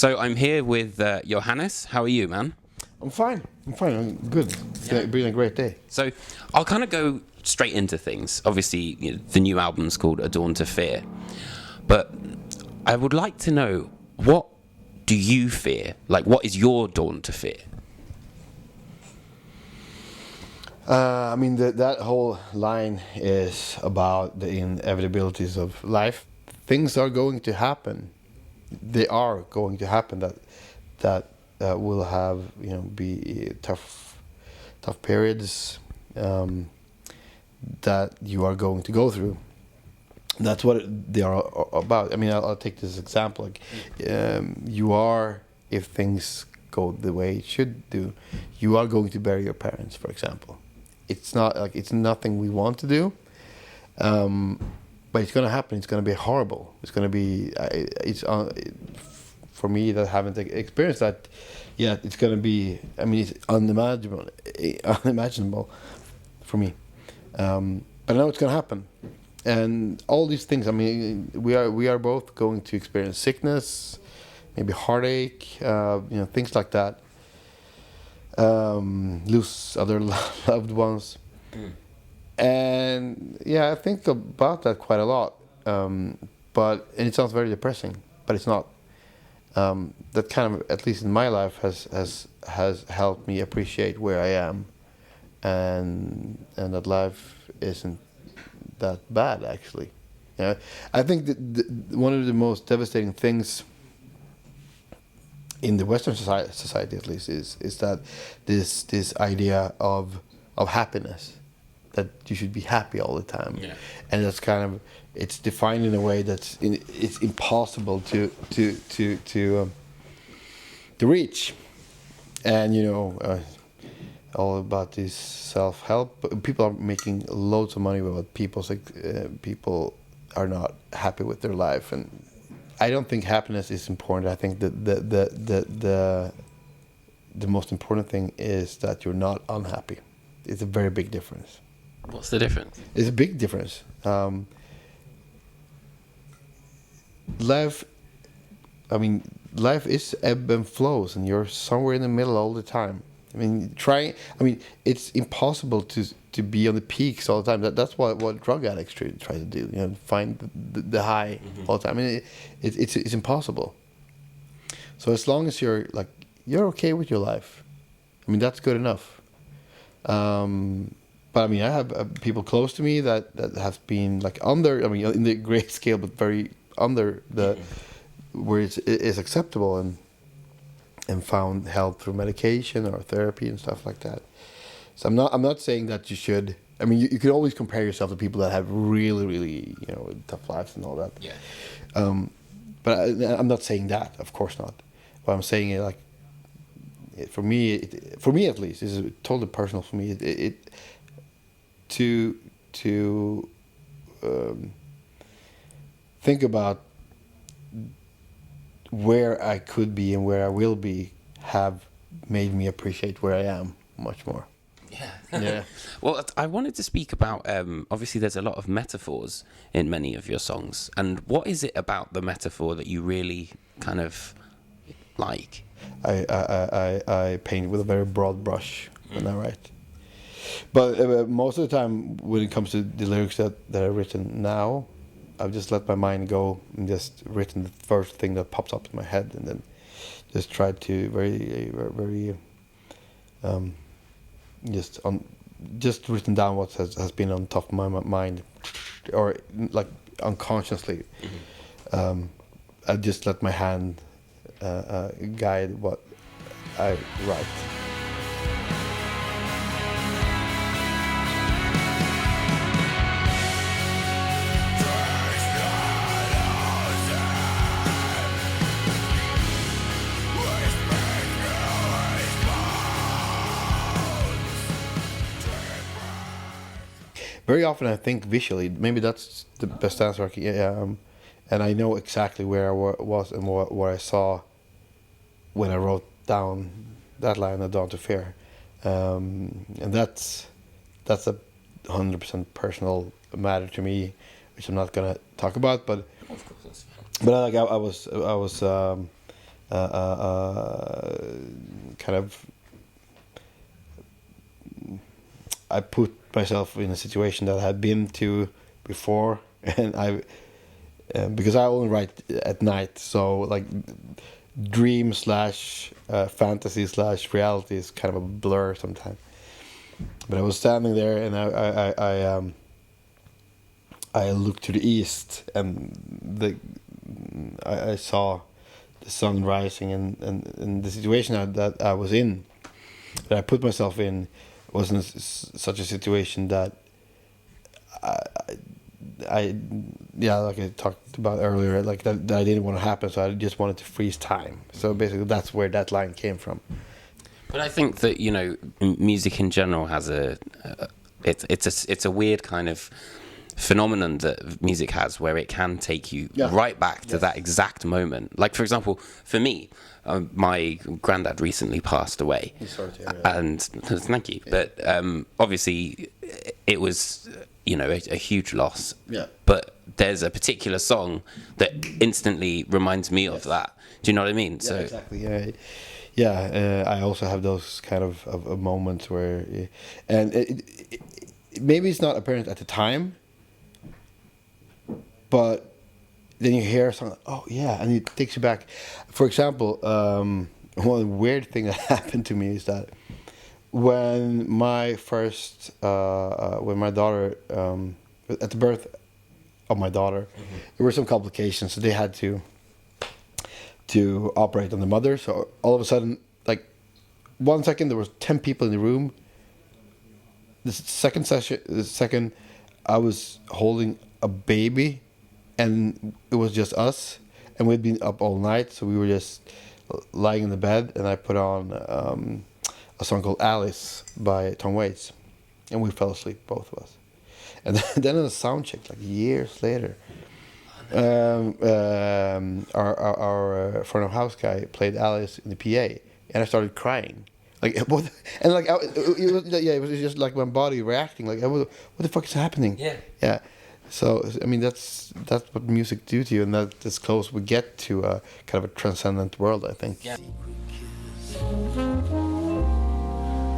So I'm here with Johannes. How are you, man? I'm fine. I'm good. It's been a great day. So I'll kind of go straight into things. Obviously, the new album's called Adorn to Fear. But I would like to know, what do you fear? Like, what is your dawn to fear? That whole line is about the inevitabilities of life. Things are going to happen. They are going to happen. That will have be tough periods that you are going to go through. That's what they are about. I mean, I'll take this example. Like, you are, if things go the way it should do, you are going to bury your parents, for example. It's not like it's nothing we want to do, but it's going to happen. It's going to be horrible. It's going to be. For me that haven't experienced that yet. It's going to be. I mean, it's unimaginable for me. But I know it's going to happen. And all these things. I mean, we are both going to experience sickness, maybe heartache, things like that. Lose other loved ones, and I think about that quite a lot. And it sounds very depressing, but it's not. That kind of, at least in my life, has helped me appreciate where I am, and that life isn't that bad, actually. I think that one of the most devastating things in the Western society, at least, is that this idea of happiness, that you should be happy all the time, and that's kind of, it's defined in a way that's it's impossible to reach, and all about this self-help. People are making loads of money about people are not happy with their life, and I don't think happiness is important. I think that the most important thing is that you're not unhappy. It's a very big difference. What's the difference? It's a big difference. Life is ebb and flows, and you're somewhere in the middle all the time. It's impossible to be on the peaks all the time. That's what drug addicts try to do. Find the high all the time. I mean, it's impossible. So as long as you're okay with your life, that's good enough. But I have people close to me that have been under. In the great scale, but very under the where it is acceptable, and found help through medication or therapy and stuff like that. So I'm not saying that you should. You can always compare yourself to people that have really, really tough lives and all that. Yeah. But I'm not saying that. Of course not. What I'm saying is, for me at least, this is totally personal for me. To think about where I could be and where I will be have made me appreciate where I am much more. Yeah. Well, I wanted to speak about, obviously there's a lot of metaphors in many of your songs. And what is it about the metaphor that you really kind of like? I paint with a very broad brush when I write. But most of the time, when it comes to the lyrics that are written now, I've just let my mind go and just written the first thing that pops up in my head, and then just tried to very just written down what has been on top of my mind, or unconsciously. I just let my hand guide what I write. Very often I think visually. Maybe that's the best answer. And I know exactly where I was and what I saw when I wrote down that line, "Adorn to Fear," and that's a 100% personal matter to me, which I'm not gonna talk about. But Of course, that's fine. But I was kind of, I put myself in a situation that I had been to before, and because I only write at night, so like dream slash fantasy slash reality is kind of a blur sometimes. But I was standing there, and I looked to the east, and I saw the sun rising, and the situation that I was in, that I put myself in, wasn't such a situation that I, I yeah, like I talked about earlier, like that I didn't want to happen, so I just wanted to freeze time. So basically, that's where that line came from. But I think that, you know, music in general has it's a weird kind of phenomenon that music has, where it can take you right back to that exact moment. Like, for example, for me, my granddad recently passed away. Sorry to hear that. And thank you. Yeah. But obviously, it was, you know, a huge loss. Yeah. But there's a particular song that instantly reminds me of that. Do you know what I mean? Yeah, So exactly. Yeah. I also have those kind of moments where, and maybe it's not apparent at the time, but then you hear something, oh yeah, and it takes you back. For example, one weird thing that happened to me is that when my first, when my daughter, at the birth of my daughter, there were some complications, so they had to operate on the mother. So all of a sudden, like 1 second, there was 10 people in the room. The second, I was holding a baby, and it was just us, and we'd been up all night, so we were just lying in the bed, and I put on a song called Alice by Tom Waits, and we fell asleep, both of us. And then in a sound check, like years later, our front of house guy played Alice in the PA, and I started crying. Like what? And like it was just like my body reacting. Like what the fuck is happening? Yeah. Yeah. So I mean that's what music do to you, and that's close we get to a kind of a transcendent world, I think. Yeah.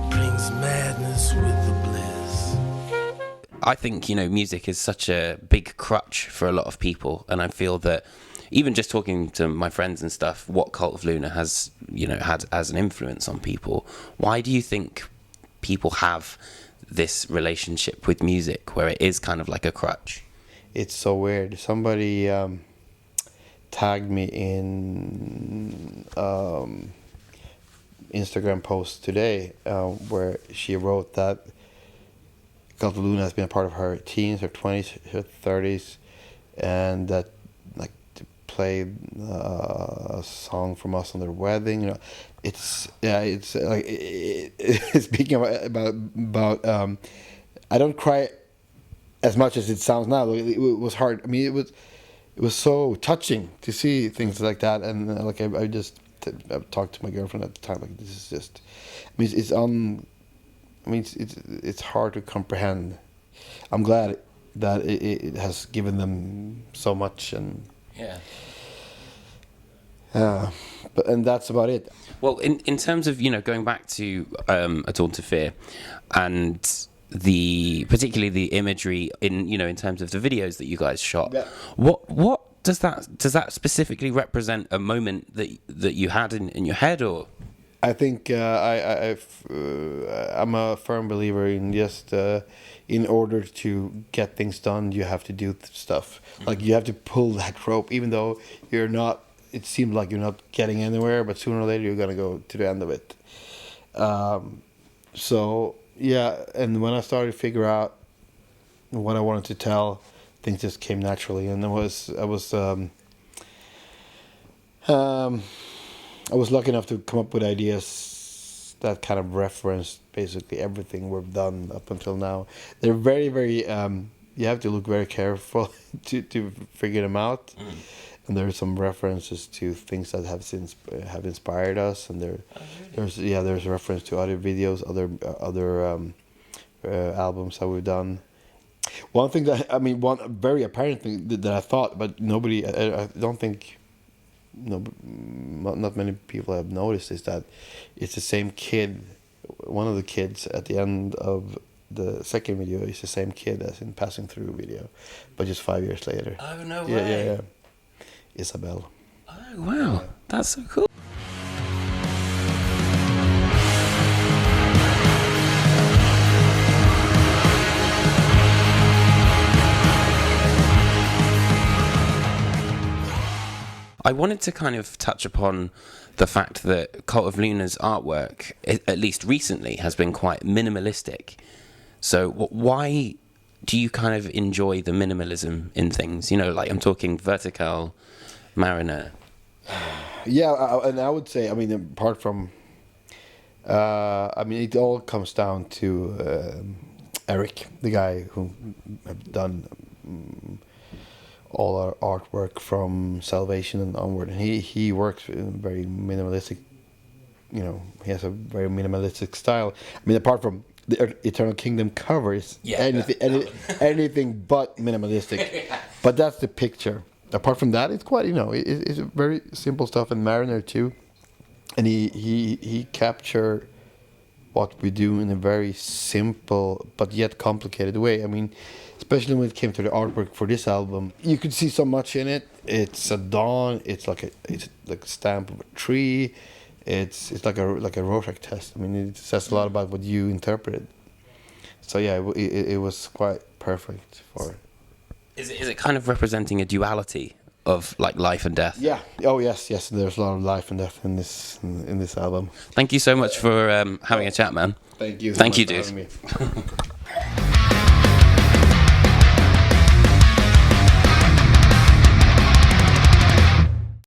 Brings madness with the bliss. I think, you know, music is such a big crutch for a lot of people, and I feel that even just talking to my friends and stuff, what Cult of Luna has, you know, had as an influence on people. Why do you think people have this relationship with music where it is kind of like a crutch? It's so weird. Somebody tagged me in Instagram post today where she wrote that Cult of Luna has been a part of her teens, her 20s, her 30s, and that like to play a song from us on their wedding. You know, it's like speaking about I don't cry as much as it sounds now. It was hard. I mean, it was so touching to see things like that, and like I talked to my girlfriend at the time. Like this is just, I mean, it's hard to comprehend. I'm glad that it has given them so much, and and that's about it. Well, in terms of, you know, going back to A Dawn to Fear, and particularly the imagery in, you know, in terms of the videos that you guys shot, what does that specifically represent? A moment that you had in your head, or? I think I'm a firm believer in just in order to get things done, you have to do stuff. Like you have to pull that rope, even though you're not. It seems like you're not getting anywhere, but sooner or later you're gonna go to the end of it. So yeah, and when I started to figure out what I wanted to tell, things just came naturally, and I was lucky enough to come up with ideas that kind of referenced basically everything we've done up until now. They're very, very. You have to look very careful to figure them out. And there are some references to things that have inspired us, and there's reference to other videos, other albums that we've done. One thing one very apparent thing that I thought, but nobody, I don't think not many people have noticed is that it's the same kid. One of the kids at the end of the second video is the same kid as in Passing Through video, but just 5 years later. Oh, no Yeah, way. yeah. Isabel. Oh, wow. That's so cool. I wanted to kind of touch upon the fact that Cult of Luna's artwork, at least recently, has been quite minimalistic. So why do you kind of enjoy the minimalism in things? You know, like I'm talking Vertical, Mariner. Yeah, and I would say, I mean, apart from, I mean, it all comes down to Eric, the guy who have done all our artwork from Salvation and onward. And he works in a very minimalistic, you know, he has a very minimalistic style. I mean, apart from the Eternal Kingdom covers, anything but minimalistic. But that's the picture. Apart from that, it's quite, you know, it's very simple stuff. And Mariner too, and he captured what we do in a very simple but yet complicated way. I mean, especially when it came to the artwork for this album, you could see so much in it. It's a dawn. It's like a stamp of a tree. It's like a Rorschach test. I mean, it says a lot about what you interpreted. So yeah, it was quite perfect for it. Is it kind of representing a duality of like life and death? Yeah. Oh yes. There's a lot of life and death in this album. Thank you so much for having a chat, man. Thank you. Thank you, for dude. having me.